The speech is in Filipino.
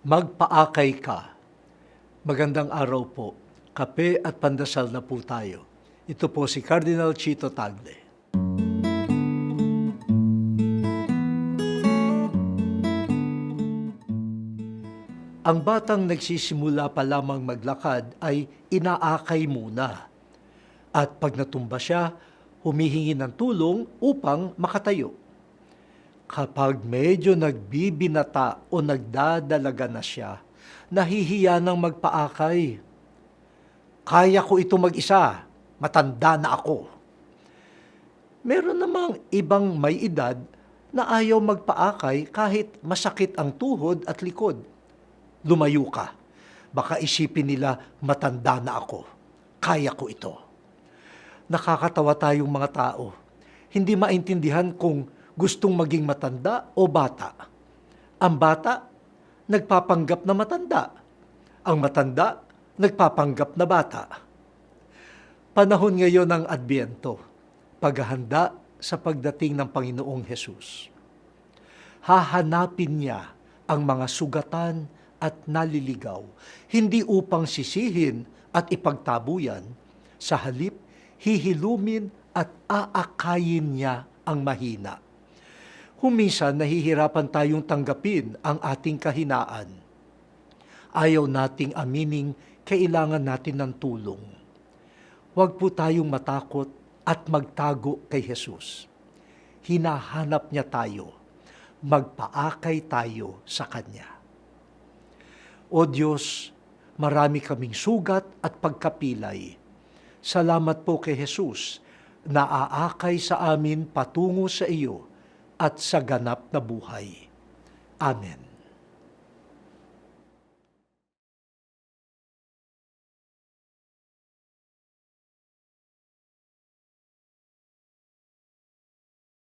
Magpaakay ka. Magandang araw po. Kape at pandasal na po tayo. Ito po si Cardinal Chito Tagle. Ang batang nagsisimula pa lamang maglakad ay inaakay muna. At pag natumba siya, humihingi ng tulong upang makatayo. Kapag medyo nagbibinata o nagdadalaga na siya, nahihiya ng magpaakay. Kaya ko ito mag-isa, matanda na ako. Meron namang ibang may edad na ayaw magpaakay kahit masakit ang tuhod at likod. Lumayo ka, baka isipin nila matanda na ako. Kaya ko ito. Nakakatawa tayong mga tao. Hindi maintindihan kung gustong maging matanda o bata. Ang bata, nagpapanggap na matanda. Ang matanda, nagpapanggap na bata. Panahon ngayon ng Adbyento, paghahanda sa pagdating ng Panginoong Hesus. Hahanapin niya ang mga sugatan at naliligaw, hindi upang sisihin at ipagtabuyan, sa halip hihilumin at aakayin niya ang mahina. Huminsan nahihirapan tayong tanggapin ang ating kahinaan. Ayaw nating amining kailangan natin ng tulong. Huwag po tayong matakot at magtago kay Jesus. Hinahanap niya tayo. Magpaakay tayo sa Kanya. O Diyos, marami kaming sugat at pagkapilay. Salamat po kay Jesus na aakay sa amin patungo sa iyo at sa ganap na buhay. Amen.